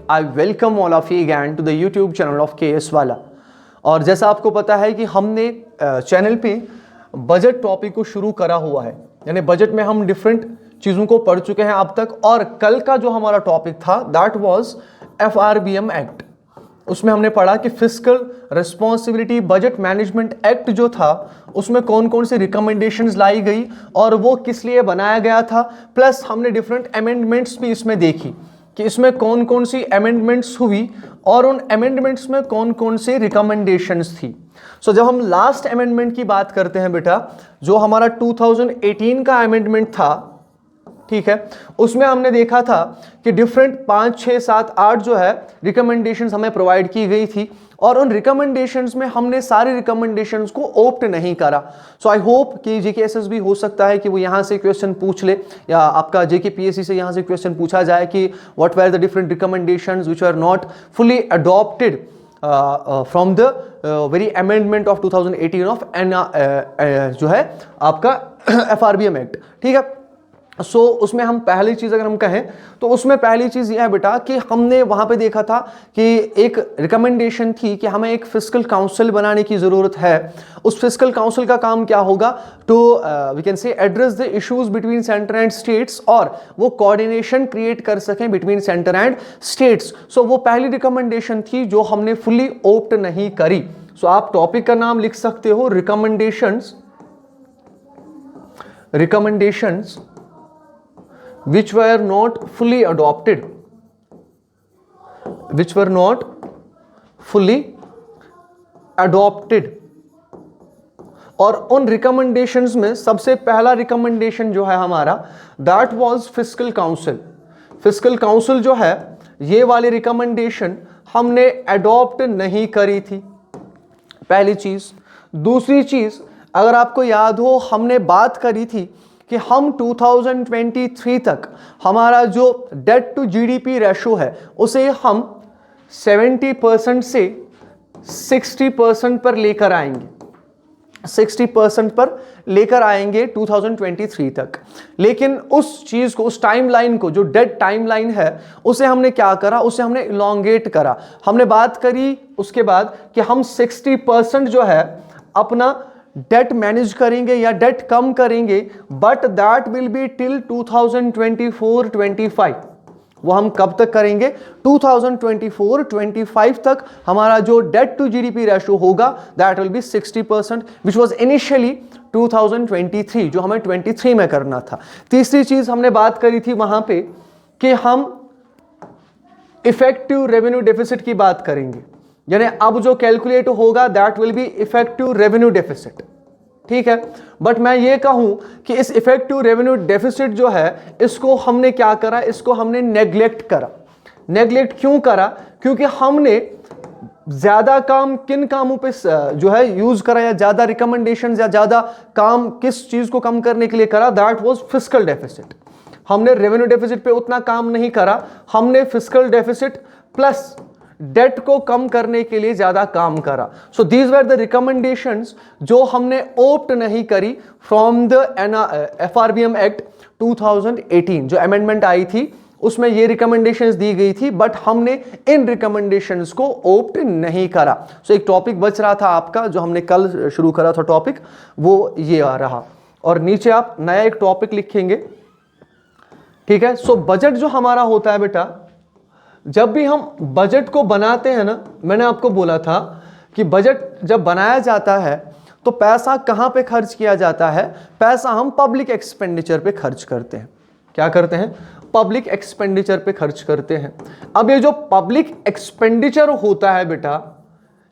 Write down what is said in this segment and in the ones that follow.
I welcome all of you again to the YouTube channel of KS वाला। और जैसा आपको पता है कि हमने चैनल पे बजट टॉपिक को शुरू करा हुआ है, यानी बजट में हम डिफरेंट चीज़ों को पढ़ चुके हैं अब तक। और कल का जो हमारा टॉपिक था दैट वाज FRBM एक्ट। उसमें हमने पढ़ा कि fiscal responsibility budget management act जो था उसमें कौन कौन सी रिकमेंडेशंस लाई गई और वो किस लिए बनाया गया था। प्लस हमने डिफरेंट अमेंडमेंट्स भी इसमें देखी कि इसमें कौन कौन सी अमेंडमेंट्स हुई और उन अमेंडमेंट्स में कौन कौन सी रिकमेंडेशंस थी। सो जब हम लास्ट अमेंडमेंट की बात करते हैं बेटा, जो हमारा 2018 का अमेंडमेंट था, ठीक है, उसमें हमने देखा था कि डिफरेंट 5, 6, 7, 8 जो है रिकमेंडेशंस हमें प्रोवाइड की गई थी और उन रिकमेंडेशंस में हमने सारी रिकमेंडेशंस को ओप्ट नहीं करा। सो आई होप कि JKSS भी हो सकता है कि वो यहाँ से क्वेश्चन पूछ ले या आपका JKPSC से यहाँ से क्वेश्चन पूछा जाए कि what were the different recommendations which are not fully adopted from the very amendment of 2018 of जो है आपका FRBM एक्ट। ठीक है, सो उसमें हम पहली चीज़ अगर हम कहें तो उसमें पहली चीज़ यह है बेटा कि हमने वहाँ पे देखा था कि एक रिकमेंडेशन थी कि हमें एक फिस्कल काउंसिल बनाने की ज़रूरत है। उस फिस्कल काउंसिल का काम क्या होगा, to we can say address the issues between centre and states, और वो कोऑर्डिनेशन क्रिएट कर सकें between centre and states. So वो पहली रिकमेंडेशन थी जो हमने फुली ओप्ट नहीं करी। सो आप टॉपिक का नाम लिख सकते हो recommendations which were not fully adopted, और उन रिकमेंडेशंस में सबसे पहला रिकमेंडेशन जो है हमारा that was fiscal council. Fiscal council जो है ये वाली रिकमेंडेशन हमने अडॉप्ट नहीं करी थी, पहली चीज। दूसरी चीज, अगर आपको याद हो हमने बात करी थी कि हम 2023 तक हमारा जो डेट टू GDP रेशो है उसे हम 70% से 60% पर लेकर आएंगे, 60% पर लेकर आएंगे 2023 तक। लेकिन उस चीज़ को, उस टाइमलाइन को, जो डेट टाइमलाइन है उसे हमने क्या करा, उसे हमने इलोंगेट करा। हमने बात करी उसके बाद कि हम 60% जो है अपना डेट मैनेज करेंगे या डेट कम करेंगे, but that will be till 2024-25। वो हम कब तक करेंगे, 2024-25 तक हमारा जो डेट टू GDP रेशो होगा that will be 60%, which was initially 2023, जो हमें 23 में करना था। तीसरी चीज हमने बात करी थी वहां पे कि हम इफेक्टिव रेवेन्यू डेफिसिट की बात करेंगे, यानी अब जो कैलकुलेट होगा that will be effective revenue deficit. ठीक है, बट मैं ये कहूं कि इस इफेक्टिव रेवेन्यू डेफिसिट जो है इसको हमने क्या करा, इसको हमने नेग्लेक्ट करा। नेग्लेक्ट क्यों करा, क्योंकि हमने ज्यादा काम किन कामों पे जो है यूज करा, या ज्यादा रिकमेंडेशन या ज्यादा काम किस चीज को कम करने के लिए करा, दैट वाज फिस्कल डेफिसिट। हमने रेवेन्यू डेफिसिट पे उतना काम नहीं करा, हमने फिस्कल डेफिसिट प्लस डेट को कम करने के लिए ज्यादा काम करा। So these were the recommendations जो हमने ओप्ट नहीं करी फ्रॉम द FRBM एक्ट 2018। जो अमेंडमेंट आई थी उसमें ये रिकमेंडेशंस दी गई थी, बट हमने इन रिकमेंडेशंस को ओप्ट नहीं करा। सो एक टॉपिक बच रहा था आपका जो हमने कल शुरू करा था टॉपिक, वो ये आ रहा। और नीचे आप नया एक टॉपिक लिखेंगे। ठीक है, सो बजट जो हमारा होता है बेटा, जब भी हम बजट को बनाते हैं ना, मैंने आपको बोला था कि बजट जब बनाया जाता है तो पैसा कहां पे खर्च किया जाता है, पैसा हम पब्लिक एक्सपेंडिचर पे खर्च करते हैं। क्या करते हैं, पब्लिक एक्सपेंडिचर पे खर्च करते हैं। अब ये जो पब्लिक एक्सपेंडिचर होता है बेटा,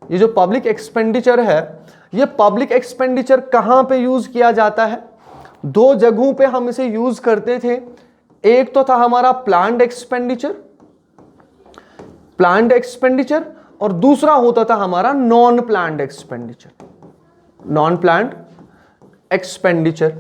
ये जो पब्लिक एक्सपेंडिचर है, ये पब्लिक एक्सपेंडिचर कहां पे यूज किया जाता है, दो जगहों पे हम इसे यूज करते थे। एक तो था हमारा प्लान्ड एक्सपेंडिचर और दूसरा होता था हमारा non planned expenditure.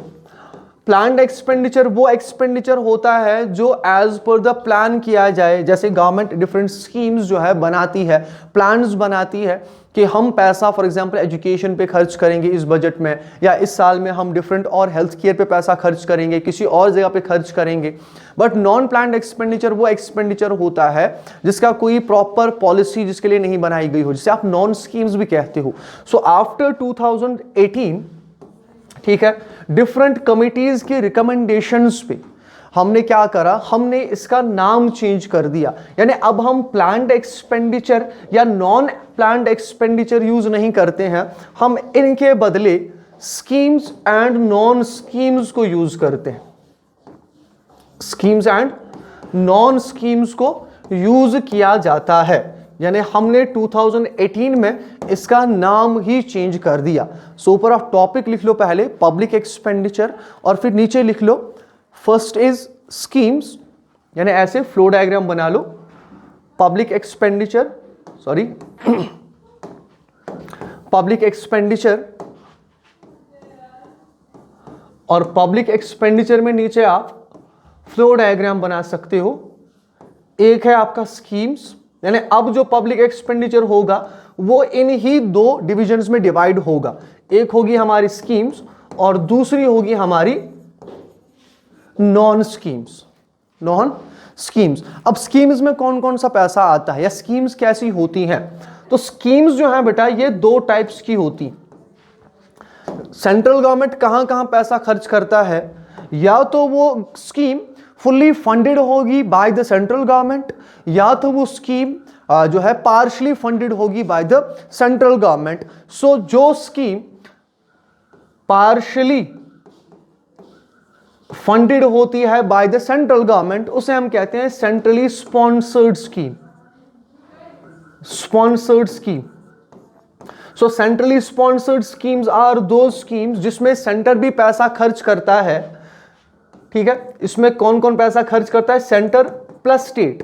Planned expenditure वो एक्सपेंडिचर होता है जो एज पर द प्लान किया जाए। जैसे गवर्नमेंट डिफरेंट स्कीम्स जो है बनाती है, प्लान्स बनाती है कि हम पैसा फॉर एग्जांपल एजुकेशन पे खर्च करेंगे इस बजट में, या इस साल में हम डिफरेंट और हेल्थ केयर पे पैसा खर्च करेंगे, किसी और जगह पे खर्च करेंगे। बट नॉन प्लान्ड एक्सपेंडिचर वो एक्सपेंडिचर होता है जिसका कोई प्रॉपर पॉलिसी जिसके लिए नहीं बनाई गई हो, जिसे आप नॉन स्कीम्स भी कहते हो। सो आफ्टर 2018, ठीक है, डिफरेंट कमिटीज के रिकमेंडेशंस पे हमने क्या करा, हमने इसका नाम चेंज कर दिया। यानी अब हम प्लान्ड एक्सपेंडिचर या नॉन प्लान्ड एक्सपेंडिचर यूज नहीं करते हैं, हम इनके बदले स्कीम्स एंड नॉन स्कीम्स को यूज करते हैं। स्कीम्स एंड नॉन स्कीम्स को यूज किया जाता है। यानी हमने 2018 में इसका नाम ही चेंज कर दिया। सो ऊपर आप टॉपिक लिख लो पहले पब्लिक एक्सपेंडिचर, और फिर नीचे लिख लो फर्स्ट इज स्कीम्स, यानी ऐसे फ्लो डायग्राम बना लो। Public expenditure, sorry public expenditure, और पब्लिक एक्सपेंडिचर में नीचे आप फ्लो डायग्राम बना सकते हो। एक है आपका स्कीम्स, यानी अब जो पब्लिक एक्सपेंडिचर होगा वो इन ही दो डिविजन्स में डिवाइड होगा। एक होगी हमारी स्कीम्स और दूसरी होगी हमारी नॉन स्कीम्स। नॉन स्कीम्स, अब स्कीम्स में कौन कौन सा पैसा आता है या स्कीम्स कैसी होती हैं? तो स्कीम्स जो है बेटा ये दो टाइप्स की होती। सेंट्रल गवर्नमेंट कहां कहां पैसा खर्च करता है, या तो वो स्कीम फुल्ली फंडेड होगी बाय द सेंट्रल गवर्नमेंट, या तो वो स्कीम जो है पार्शली फंडेड होगी बाय द सेंट्रल गवर्नमेंट। सो जो स्कीम पार्शली फंडेड होती है बाय द सेंट्रल गवर्नमेंट उसे हम कहते हैं centrally sponsored scheme. Sponsored scheme, so centrally sponsored schemes are दो स्कीम्स जिसमें सेंटर भी पैसा खर्च करता है। ठीक है, इसमें कौन कौन पैसा खर्च करता है? Centre plus state.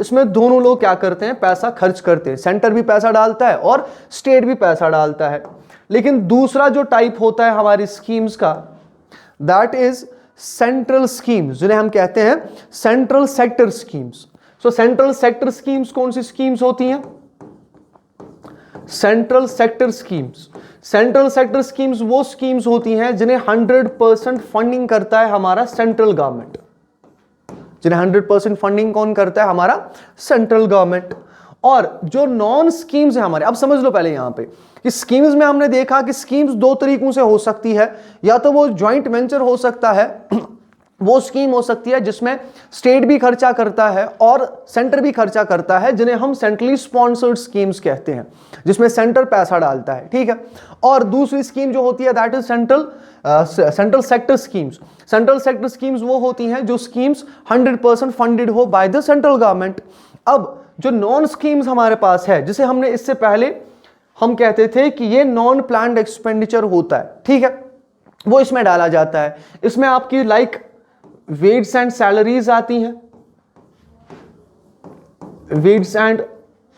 इसमें दोनों लोग क्या करते हैं? पैसा खर्च करते हैं। सेंटर भी पैसा डालता है और स्टेट भी पैसा डालता है। लेकिन दूसरा जो टाइप होता है हमारी स्कीम्स का, दैट इज सेंट्रल स्कीम्स, जिन्हें हम कहते हैं सेंट्रल सेक्टर स्कीम्स। सो सेंट्रल सेक्टर स्कीम्स कौन सी स्कीम्स होती हैं? Central sector schemes. Central sector schemes वो स्कीम्स होती हैं जिन्हें 100% फंडिंग करता है हमारा सेंट्रल गवर्नमेंट। जिन्हें 100% फंडिंग कौन करता है? हमारा सेंट्रल गवर्नमेंट। और जो नॉन स्कीम्स है हमारे, अब समझ लो पहले यहां पे कि स्कीम्स में हमने देखा कि स्कीम्स दो तरीकों से हो सकती है, या तो वो ज्वाइंट वेंचर हो सकता है, वो स्कीम हो सकती है जिसमें स्टेट भी खर्चा करता है और सेंटर भी खर्चा करता है, जिन्हें हम सेंट्रली स्पॉन्सर्ड स्कीम्स कहते हैं, जिसमें सेंटर पैसा डालता है। ठीक है, और दूसरी स्कीम जो होती है that is central sector schemes. Central sector schemes वो होती हैं जो स्कीम्स 100% फंडेड हो बाय द सेंट्रल गवर्नमेंट। अब जो नॉन स्कीम्स हमारे पास है, जिसे हमने इससे पहले हम कहते थे कि ये नॉन प्लान्ड एक्सपेंडिचर होता है, ठीक है, वो इसमें डाला जाता है। इसमें आपकी लाइक वेजेस एंड सैलरीज आती हैं, वेजेस एंड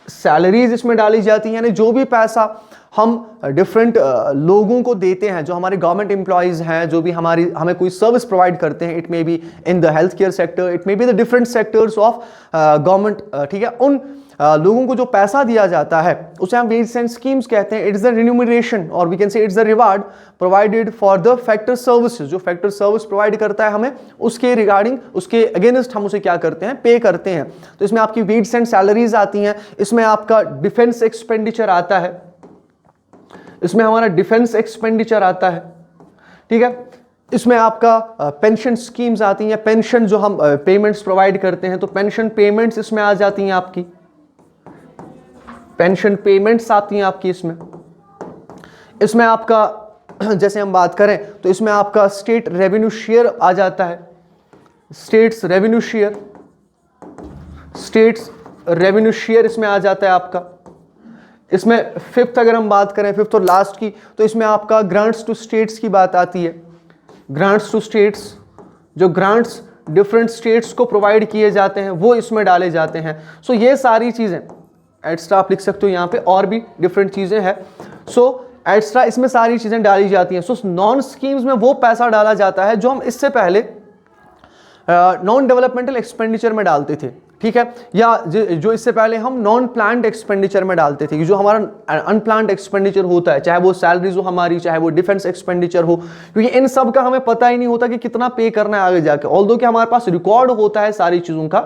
सैलरीज इसमें डाली जाती हैं, यानी जो भी पैसा हम डिफरेंट लोगों को देते हैं, जो हमारे गवर्नमेंट एम्प्लॉयज हैं, जो भी हमें कोई सर्विस प्रोवाइड करते हैं, it may be in the health care sector, it may be the different sectors of government, ठीक है, उन लोगों को जो पैसा दिया जाता है उसे हम वेजेस एंड स्कीम्स कहते हैं। इट्स द रिन्यूमरेशन और we can say it's the reward provided for the factor services. जो फैक्टर सर्विस प्रोवाइड करता है हमें, उसके रिगार्डिंग, उसके अगेंस्ट हम उसे क्या करते हैं? पे करते हैं। तो इसमें आपकी वेजेस एंड सैलरीज आती हैं, इसमें आपका डिफेंस एक्सपेंडिचर आता है, इसमें हमारा डिफेंस एक्सपेंडिचर आता है, ठीक है, इसमें आपका पेंशन स्कीम्स आती हैं, पेंशन जो हम पेमेंट्स प्रोवाइड करते हैं, तो पेंशन पेमेंट्स इसमें आ जाती हैं, आपकी पेंशन पेमेंट्स आती हैं आपकी इसमें। इसमें आपका जैसे हम बात करें तो इसमें आपका स्टेट रेवेन्यू शेयर आ जाता है, states revenue share, states revenue share इसमें आ जाता है आपका। इसमें फिफ्थ अगर हम बात करें, फिफ्थ और लास्ट की, तो इसमें आपका ग्रांट्स टू स्टेट्स की बात आती है। ग्रांट्स टू स्टेट्स, जो ग्रांट्स डिफरेंट स्टेट्स को प्रोवाइड किए जाते हैं वो इसमें डाले जाते हैं। सो ये सारी चीज़ें एक्स्ट्रा आप लिख सकते हो यहाँ पे, और भी डिफरेंट चीज़ें हैं। सो एक्स्ट्रा इसमें सारी चीजें डाली जाती हैं। सो नॉन स्कीम्स में वो पैसा डाला जाता है जो हम इससे पहले नॉन डेवलपमेंटल एक्सपेंडिचर में डालते थे, ठीक है, या जो इससे पहले हम नॉन प्लान्ड एक्सपेंडिचर में डालते थे, जो हमारा अनप्लान्ड एक्सपेंडिचर होता है, चाहे वो सैलरीज हो हमारी, चाहे वो डिफेंस एक्सपेंडिचर हो, क्योंकि इन सब का हमें पता ही नहीं होता कि कितना पे करना है आगे जाके। ऑल्दो कि हमारे पास रिकॉर्ड होता है सारी चीजों का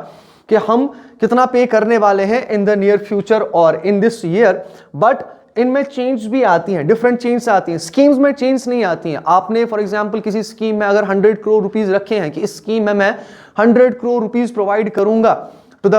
कि हम कितना पे करने वाले हैं इन द नियर फ्यूचर और इन दिस ईयर, बट इनमें चेंज भी आती हैं, डिफरेंट चेंज आती हैं। स्कीम्स में चेंज नहीं आती हैं। आपने फॉर एग्जांपल किसी स्कीम में अगर 100 करोड़ रुपीस रखे हैं कि इस स्कीम में मैं 100 करोड़ रुपीस प्रोवाइड करूंगा to the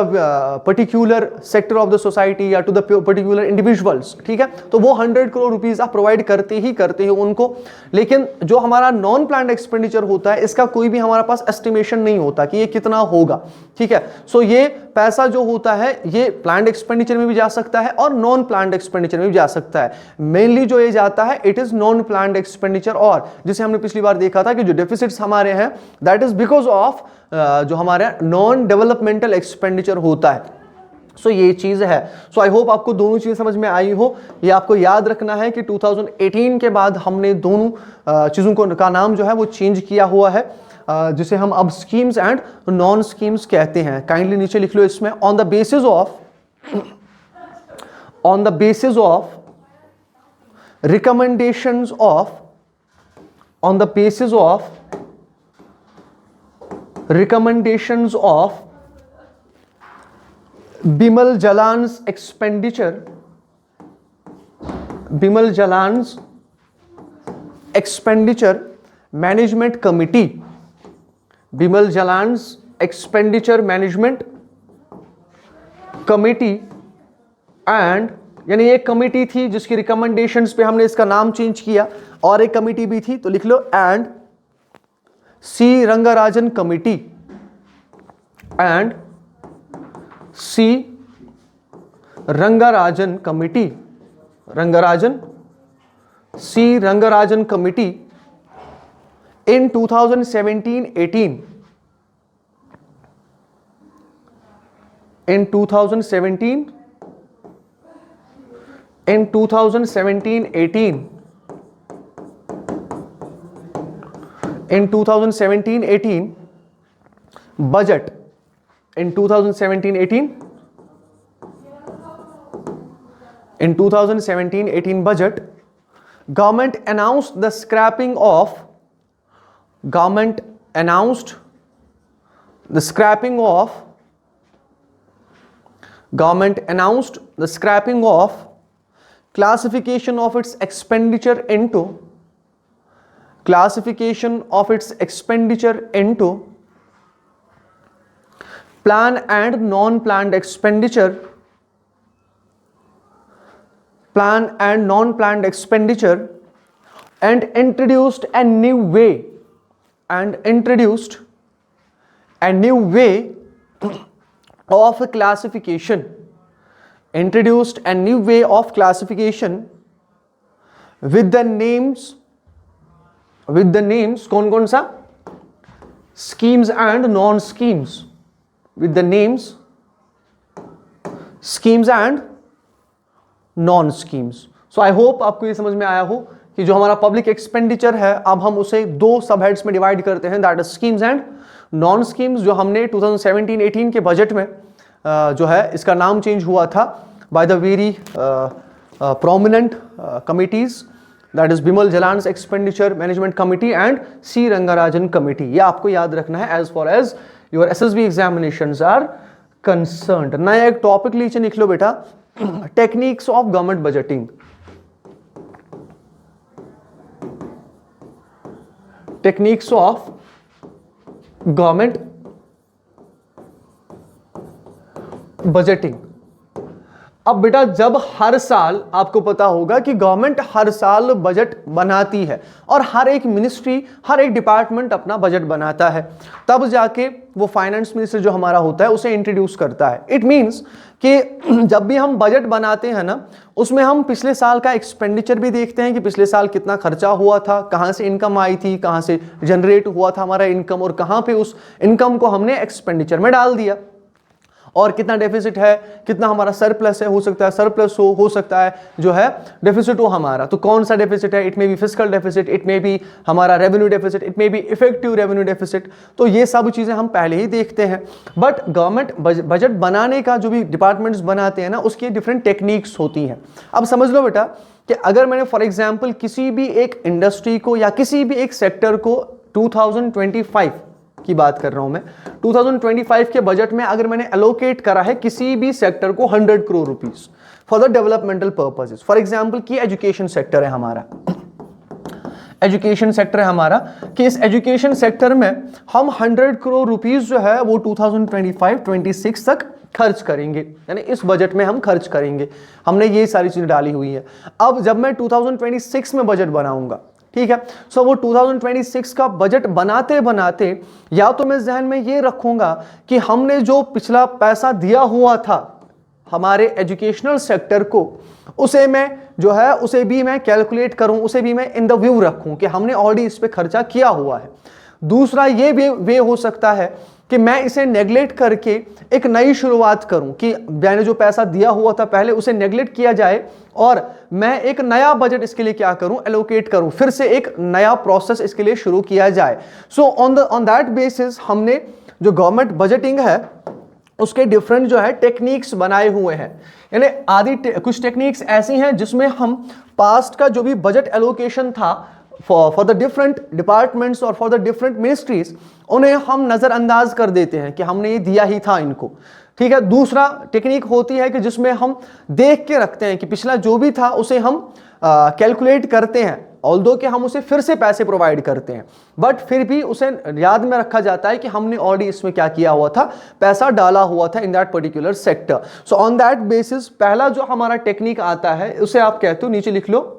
particular sector of the society या टू द पर्टिकुलर इंडिविजुअल्स, ठीक है, तो वो 100 करोड़ रुपीस आप प्रोवाइड करते ही उनको। लेकिन जो हमारा नॉन प्लान्ड एक्सपेंडिचर होता है, इसका कोई भी हमारे पास एस्टिमेशन नहीं होता कि ये कितना होगा, ठीक है। सो ये पैसा जो होता है ये प्लान्ड एक्सपेंडिचर में भी जा सकता है और नॉन प्लान्ड एक्सपेंडिचर में भी जा सकता है। मेनली जो ये जाता है it is non planned expenditure, और जिसे हमने पिछली बार देखा था कि जो डेफिसिट्स हमारे हैं दैट इज बिकॉज ऑफ जो हमारे नॉन डेवलपमेंटल एक्सपेंडिचर होता है। सो ये चीज है। सो आई होप आपको दोनों चीजें समझ में आई हो। ये आपको याद रखना है कि 2018 के बाद हमने दोनों चीजों को का नाम जो है वो चेंज किया हुआ है, जिसे हम अब स्कीम्स एंड नॉन स्कीम्स कहते हैं। काइंडली नीचे लिख लो इसमें, on the basis of recommendations of Bimal Jalan's expenditure management committee, Bimal Jalan's expenditure management committee, and यानी एक कमिटी थी जिसकी रिकमेंडेशंस पे हमने इसका नाम चेंज किया, और एक कमिटी भी थी, तो लिख लो and C Rangarajan committee, and C Rangarajan committee, C Rangarajan committee in 2017-18, in 2017-18 budget, in 2017-18 budget, government announced the scrapping of classification of its expenditure into plan and non-planned expenditure, and introduced a new way of classification, with the names कौन सा, schemes and non schemes, with the names schemes and non schemes. So I hope आपको ये समझ में आया हो कि जो हमारा पब्लिक एक्सपेंडिचर है अब हम उसे दो सब हेड्स में डिवाइड करते हैं, that is schemes and non schemes, जो हमने 2017-18 के बजट में जो है इसका नाम चेंज हुआ था by the very prominent committees, that is Bimal Jalan's expenditure management committee and C Rangarajan committee. ये आपको याद रखना है as far as your SSB examinations are concerned. नया एक टॉपिक नीचे लिख लो बेटा, techniques of government budgeting, techniques of government budgeting. अब बेटा जब हर साल आपको पता होगा कि गवर्नमेंट हर साल बजट बनाती है और हर एक मिनिस्ट्री, हर एक डिपार्टमेंट अपना बजट बनाता है, तब जाके वो फाइनेंस मिनिस्टर जो हमारा होता है उसे इंट्रोड्यूस करता है। इट मींस कि जब भी हम बजट बनाते हैं ना, उसमें हम पिछले साल का एक्सपेंडिचर भी देखते हैं कि पिछले साल कितना खर्चा हुआ था, कहाँ से इनकम आई थी, कहाँ से जनरेट हुआ था हमारा इनकम, और कहाँ पे उस इनकम को हमने एक्सपेंडिचर में डाल दिया। और कितना डेफिसिट है, कितना हमारा सरप्लस है, हो सकता है सरप्लस हो सकता है जो है डेफिसिट हो हमारा। तो कौन सा डेफिसिट है, it may be fiscal deficit, it may be हमारा revenue deficit, it may be effective revenue deficit. तो ये सब चीजें हम पहले ही देखते हैं। बट गवर्नमेंट बजट बनाने का जो भी डिपार्टमेंट्स बनाते हैं ना, उसकी डिफरेंट टेक्निक्स होती हैं। अब समझ लो बेटा कि अगर मैंने फॉर एग्जाम्पल किसी भी एक इंडस्ट्री को या किसी भी एक सेक्टर को 2025 की बात कर रहा हूं मैं, 2025 के बजट में अगर मैंने एलोकेट करा है किसी भी सेक्टर को 100 crore rupees for the developmental purposes, for example कि एजुकेशन सेक्टर है हमारा, एजुकेशन सेक्टर है हमारा, कि इस एजुकेशन सेक्टर में हम 100 करोड़ रुपीस जो है वो 2025-26 तक खर्च करेंगे, यानी इस बजट में हम खर्च करेंगे। हमने ये सारी चीजें डाली हुई है। अब जब मैं 2026 में बजट बनाऊंगा, ठीक है, सो वो 2026 का बजट बनाते बनाते या तो मैं जहन में ये रखूंगा कि हमने जो पिछला पैसा दिया हुआ था हमारे एजुकेशनल सेक्टर को, उसे मैं जो है उसे भी मैं कैलकुलेट करूं, उसे भी मैं इन द व्यू रखूं कि हमने ऑलरेडी इस पे खर्चा किया हुआ है। दूसरा ये वे हो सकता है कि मैं इसे नेगलेक्ट करके एक नई शुरुआत करूं, कि मैंने जो पैसा दिया हुआ था पहले उसे नेगलेक्ट किया जाए और मैं एक नया बजट इसके लिए क्या करूं, एलोकेट करूं, फिर से एक नया प्रोसेस इसके लिए शुरू किया जाए। सो ऑन दैट बेसिस हमने जो गवर्नमेंट बजटिंग है उसके डिफरेंट जो है टेक्निक्स बनाए हुए हैं। यानी कुछ टेक्निक्स ऐसी हैं जिसमें हम पास्ट का जो भी बजट एलोकेशन था फॉर द डिफरेंट डिपार्टमेंट्स और फॉर द डिफरेंट मिनिस्ट्रीज, उन्हें हम नजरअंदाज कर देते हैं कि हमने ये दिया ही था इनको, ठीक है। दूसरा टेक्निक होती है कि जिसमें हम देख के रखते हैं कि पिछला जो भी था उसे हम कैलकुलेट करते हैं, ऑल्दो कि हम उसे फिर से पैसे प्रोवाइड करते हैं, बट फिर भी उसे याद में रखा जाता है कि हमने ऑलरेडी इसमें क्या किया हुआ था, पैसा डाला हुआ था in that particular sector. So on that basis पहला जो हमारा टेक्निक आता है उसे आप कहते हो, नीचे लिख लो,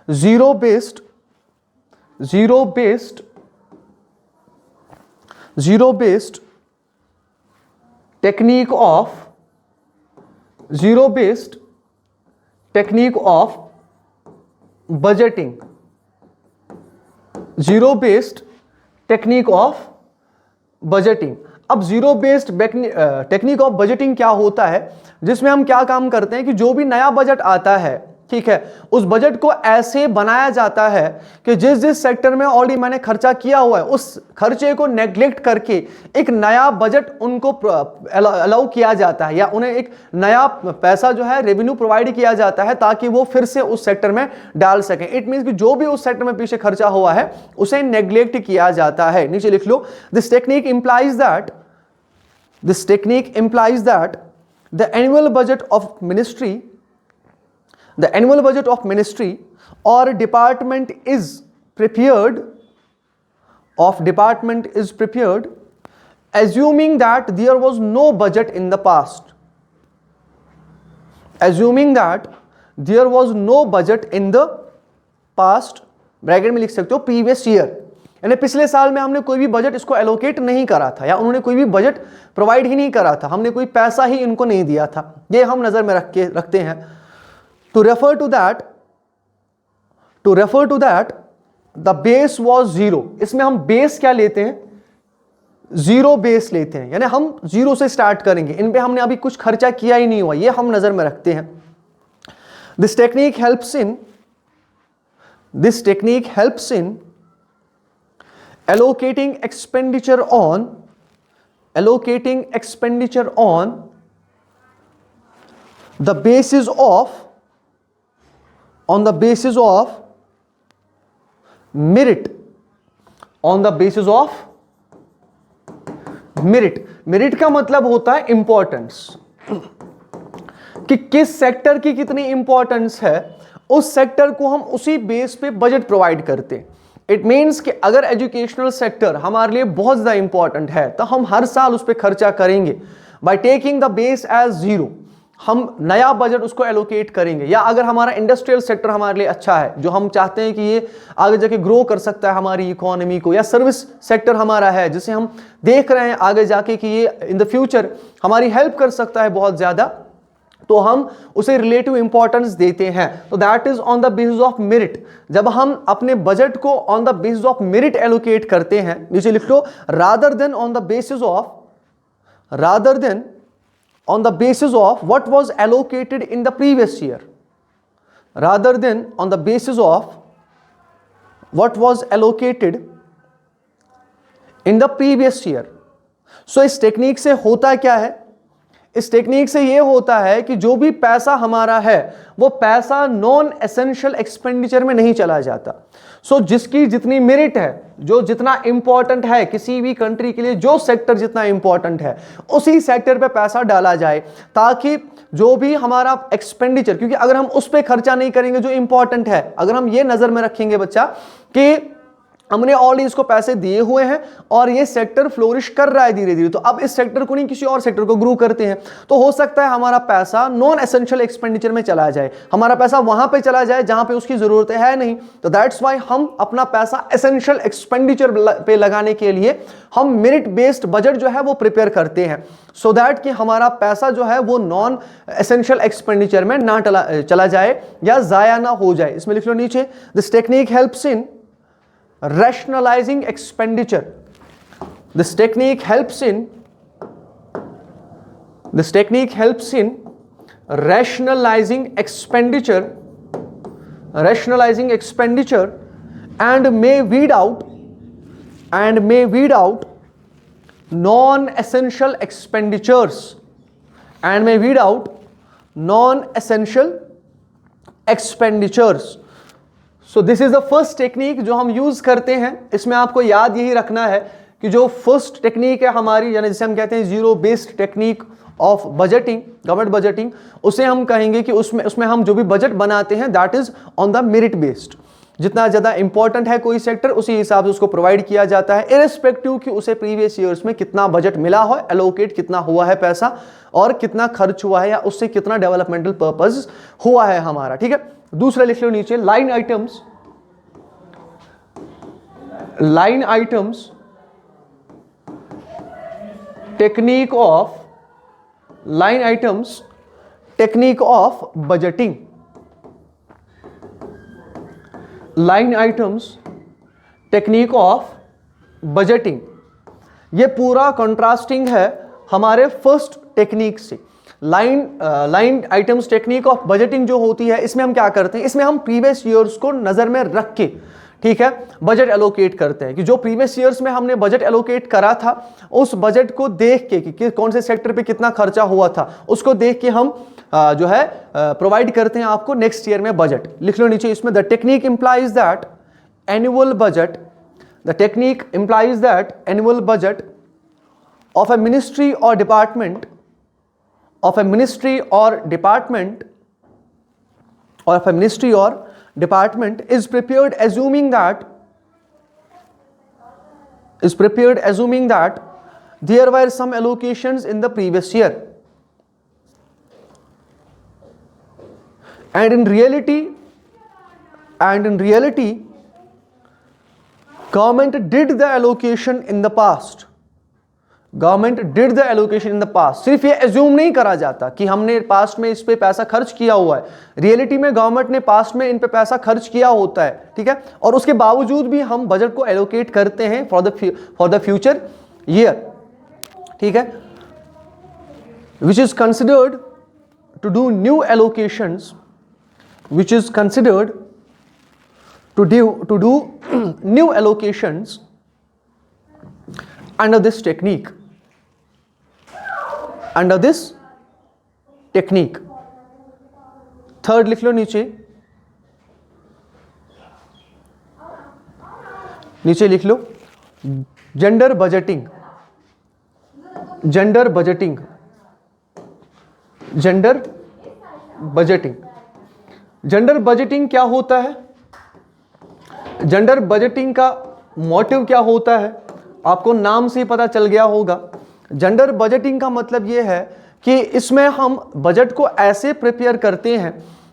zero based technique of budgeting, zero based technique of budgeting. अब zero based technique of budgeting क्या होता है, जिसमें हम क्या काम करते हैं कि जो भी नया बजट आता है, ठीक है, उस बजट को ऐसे बनाया जाता है कि जिस जिस सेक्टर में ऑलरेडी मैंने खर्चा किया हुआ है उस खर्चे को नेग्लेक्ट करके एक नया बजट उनको अलाउ किया जाता है, या उन्हें एक नया पैसा जो है रेवेन्यू प्रोवाइड किया जाता है ताकि वो फिर से उस सेक्टर में डाल सकें। इट मींस कि जो भी उस सेक्टर में पीछे खर्चा हुआ है उसे नेग्लेक्ट किया जाता है। नीचे लिख लो, this technique implies that the annual budget of ministry or department is prepared assuming that there was no budget in the past, bracket में लिख सकते हो प्रीवियस ईयर, यानी पिछले साल में हमने कोई भी बजट इसको एलोकेट नहीं करा था या उन्होंने कोई भी बजट प्रोवाइड ही नहीं करा था, हमने कोई पैसा ही इनको नहीं दिया था। ये हम नजर में रखते हैं। To refer to that, the base was zero. इसमें हम बेस क्या लेते हैं, जीरो बेस लेते हैं, यानी हम जीरो से स्टार्ट करेंगे, इन पे हमने अभी कुछ खर्चा किया ही नहीं हुआ, ये हम नजर में रखते हैं। This technique helps in allocating expenditure on the basis of merit, merit का मतलब होता है इंपॉर्टेंस, कि किस सेक्टर की कितनी इंपॉर्टेंस है, उस सेक्टर को हम उसी बेस पे बजट प्रोवाइड करते हैं। इट मीन्स कि अगर एजुकेशनल सेक्टर हमारे लिए बहुत ज्यादा इंपॉर्टेंट है तो हम हर साल उस पर खर्चा करेंगे by taking the base as zero, हम नया बजट उसको एलोकेट करेंगे। या अगर हमारा इंडस्ट्रियल सेक्टर हमारे लिए अच्छा है, जो हम चाहते हैं कि ये आगे जाके ग्रो कर सकता है हमारी इकोनॉमी को, या सर्विस सेक्टर हमारा है जिसे हम देख रहे हैं आगे जाके कि ये इन द फ्यूचर हमारी हेल्प कर सकता है बहुत ज्यादा, तो हम उसे रिलेटिव इंपॉर्टेंस देते हैं। तो that is on the basis of merit. जब हम अपने बजट को on the basis of merit allocate करते हैं, नीचे लिख लो, rather than on the basis rather than on the basis of what was allocated in the previous year, rather than on the basis of what was allocated in the previous year. So इस technique से होता क्या है, इस technique से ये होता है कि जो भी पैसा हमारा है वो पैसा नॉन एसेंशियल एक्सपेंडिचर में नहीं चला जाता. सो जिसकी जितनी मेरिट है, जो जितना इंपॉर्टेंट है किसी भी कंट्री के लिए, जो सेक्टर जितना इंपॉर्टेंट है उसी सेक्टर पे पैसा डाला जाए, ताकि जो भी हमारा एक्सपेंडिचर, क्योंकि अगर हम उस पर खर्चा नहीं करेंगे जो इंपॉर्टेंट है, अगर हम ये नजर में रखेंगे बच्चा कि हमने ऑलरेडी इसको पैसे दिए हुए हैं और ये सेक्टर फ्लोरिश कर रहा है धीरे धीरे, तो अब इस सेक्टर को नहीं किसी और सेक्टर को ग्रो करते हैं, तो हो सकता है हमारा पैसा नॉन एसेंशियल एक्सपेंडिचर में चला जाए, हमारा पैसा वहां पे चला जाए जहां पे उसकी जरूरत है नहीं. तो दैट्स वाई हम अपना पैसा एसेंशियल एक्सपेंडिचर पे लगाने के लिए हम मेरिट बेस्ड बजट जो है वो प्रिपेयर करते हैं, सो दैट कि हमारा पैसा जो है वो नॉन एसेंशियल एक्सपेंडिचर में ना चला जाए या जाया ना हो जाए. इसमें लिख लो नीचे, this technique helps in rationalizing expenditure. This technique helps in rationalizing expenditure and may weed out non-essential expenditures so this is the first technique जो हम यूज करते हैं. इसमें आपको याद यही रखना है कि जो फर्स्ट टेक्निक है हमारी, यानी जिसे हम कहते हैं zero based technique of budgeting, government budgeting, उसे हम कहेंगे कि उसमें हम जो भी बजट बनाते हैं that is on the merit based. जितना ज़्यादा इंपॉर्टेंट है कोई सेक्टर उसी हिसाब से उसको प्रोवाइड किया जाता है, इरिस्पेक्टिव कि उसे प्रीवियस ईयर्स में कितना बजट मिला हो, एलोकेट कितना हुआ है पैसा और कितना खर्च हुआ है या उससे कितना डेवलपमेंटल पर्पस हुआ है हमारा. ठीक है, दूसरा लिख लो नीचे, line items technique of budgeting. Line items technique of budgeting, ये पूरा कंट्रास्टिंग है हमारे फर्स्ट टेक्निक से. Line items technique of budgeting जो होती है, इसमें हम क्या करते हैं, इसमें हम प्रीवियस ईयर्स को नजर में रख के, ठीक है, बजट एलोकेट करते हैं कि जो प्रीवियस ईयर्स में हमने बजट एलोकेट करा था उस बजट को देख के कि कौन से सेक्टर पे कितना खर्चा हुआ था, उसको देख के हम जो है प्रोवाइड करते हैं आपको नेक्स्ट ईयर में बजट. लिख लो नीचे इसमें, the technique implies that annual budget of A ministry और department is prepared assuming that there were some allocations in the previous year, and in reality government did the allocation in the past. सिर्फ ये assume नहीं करा जाता कि हमने past में इस पे पैसा खर्च किया हुआ है, रियलिटी में गवर्नमेंट ने पास्ट में इन पे पैसा खर्च किया होता है. ठीक है, और उसके बावजूद भी हम बजट को एलोकेट करते हैं फॉर द फ्यूचर ईयर. ठीक है, which is considered to do new allocations, under this technique. Third लिख लो नीचे लिख लो, जेंडर बजटिंग. क्या होता है, जेंडर बजटिंग का मोटिव क्या होता है, आपको नाम से ही पता चल गया होगा. जेंडर बजटिंग का मतलब यह है कि इसमें हम बजट को ऐसे प्रिपेयर करते हैं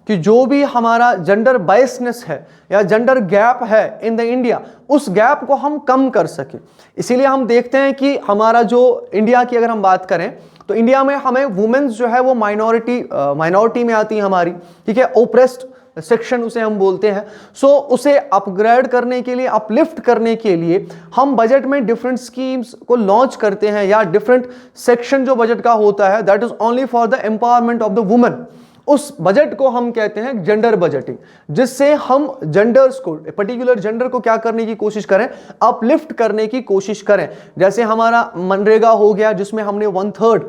कि जो भी हमारा जेंडर बायसनेस है या जेंडर गैप है इन द इंडिया, उस गैप को हम कम कर सके. इसीलिए हम देखते हैं कि हमारा जो इंडिया की अगर हम बात करें तो इंडिया में हमें वुमेन्स जो है वो माइनॉरिटी में आती है हमारी. ठीक है, ओप्रेस्ड सेक्शन उसे हम बोलते हैं। सो उसे अपग्रेड करने के लिए, अपलिफ्ट करने के लिए हम बजट में डिफरेंट स्कीम्स को लॉन्च करते हैं, या डिफरेंट सेक्शन जो बजट का होता है that is only for the empowerment of the women. उस बजट को हम कहते हैं जेंडर बजटिंग, जिससे हम जेंडर्स को, पर्टिकुलर जेंडर को क्या करने की कोशिश करें, अपलिफ्ट करने की कोशिश करें। जैसे हमारा मनरेगा हो गया, जिसमें हमने 1/3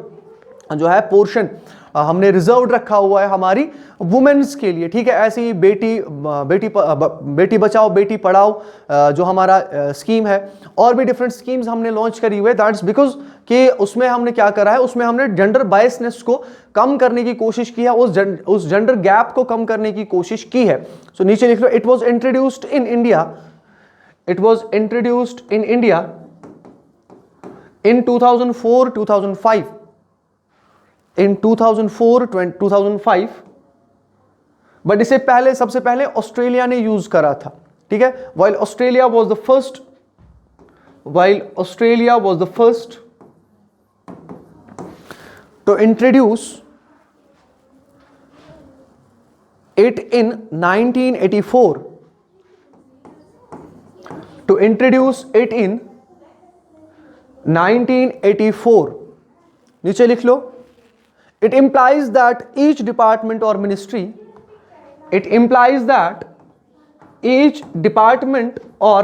जो है पोर्शन हमने रिजर्व रखा हुआ है हमारी वुमेन्स के लिए, ठीक है। ऐसे ही बेटी बचाओ बेटी पढ़ाओ जो हमारा स्कीम है, और भी डिफरेंट स्कीम्स हमने लॉन्च करी हुई है। दैट्स बिकॉज कि उसमें हमने क्या करा है, उसमें हमने जेंडर बायसनेस को कम करने की कोशिश की है, उस जेंडर गैप को कम करने की कोशिश की है। सो नीचे लिख लो, it was introduced in India, it was introduced in India in 2004-2005, in 2004-2005, but इससे पहले, सबसे पहले ऑस्ट्रेलिया ने यूज करा था, ठीक है। while Australia was the first to introduce it in 1984, to introduce it in 1984, नीचे लिख लो, it implies that each department or ministry, it implies that each department or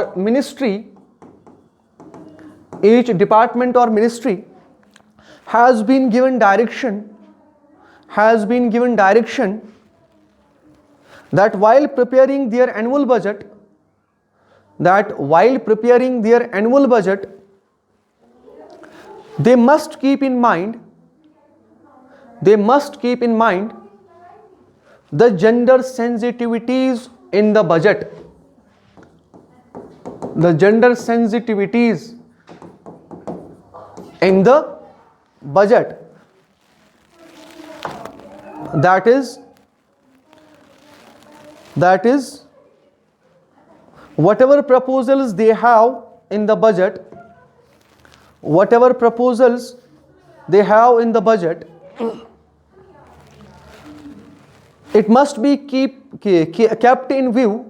ministry has been given direction, that while preparing their annual budget, they must keep in mind the gender sensitivities in the budget, that is whatever proposals they have in the budget, it must be kept in view,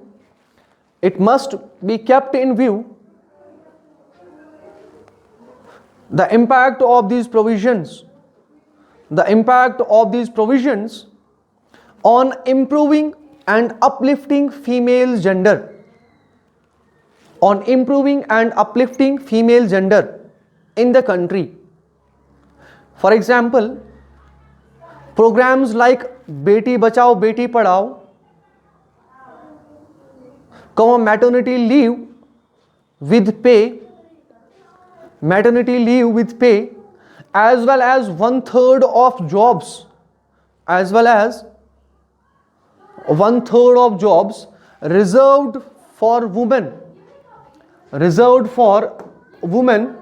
the impact of these provisions on improving and uplifting female gender, in the country. For example, programs like Beti Bachao Beti Padhao, maternity leave with pay, as well as 1/3 of jobs reserved for women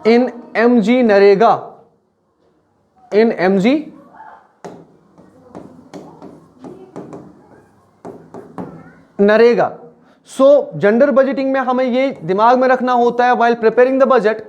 in MG NREGA. So gender budgeting में हमें ये दिमाग में रखना होता है while preparing the budget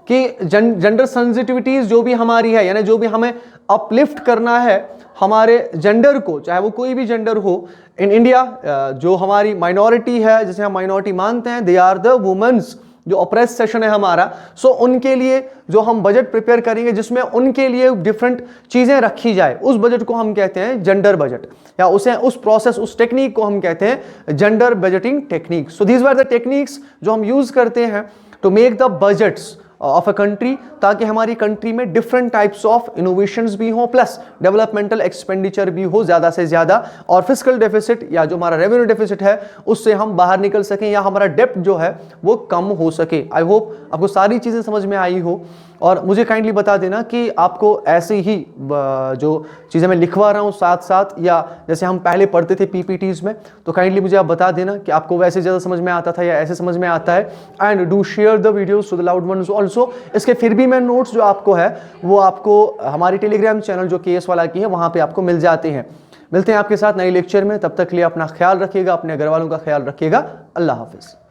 कि gender sensitivities जो भी हमारी है, यानी जो भी हमें अपलिफ्ट करना है हमारे जेंडर को, चाहे वो कोई भी जेंडर हो। इन इंडिया जो हमारी माइनॉरिटी है, जिसे हम माइनॉरिटी मानते हैं, दे आर द वुमेन्स, जो ऑप्रेस सेशन है हमारा। सो उनके लिए जो हम बजट प्रिपेयर करेंगे जिसमें उनके लिए डिफरेंट चीजें रखी जाए, उस बजट को हम कहते हैं जेंडर बजट, या उस प्रोसेस, उस टेक्निक को हम कहते हैं gender budgeting technique. So these are the techniques जो हम यूज करते हैं to make the budgets of a country, ताकि हमारी कंट्री में डिफरेंट टाइप्स ऑफ इनोवेशंस भी हो, प्लस डेवलपमेंटल एक्सपेंडिचर भी हो ज़्यादा से ज़्यादा, और फिस्कल डेफिसिट या जो हमारा रेवेन्यू डेफिसिट है उससे हम बाहर निकल सकें, या हमारा डेप्ट जो है वो कम हो सके। आई होप आपको सारी चीज़ें समझ में आई हो, और मुझे काइंडली बता देना कि आपको ऐसे ही जो चीज़ें मैं लिखवा रहा हूँ साथ साथ, या जैसे हम पहले पढ़ते थे पीपीटीज़ में, तो काइंडली मुझे आप बता देना कि आपको वैसे ज़्यादा समझ में आता था या ऐसे समझ में आता है। And do share the videos to the loved ones also. इसके फिर भी मैं नोट्स जो आपको है वो आपको हमारी टेलीग्राम चैनल जो केएस वाला की है वहाँ पर आपको मिल जाते हैं। मिलते हैं आपके साथ नए लेक्चर में, तब तक के लिए अपना ख्याल रखिएगा, अपने घर वालों का ख्याल रखिएगा। अल्लाह हाफिज़।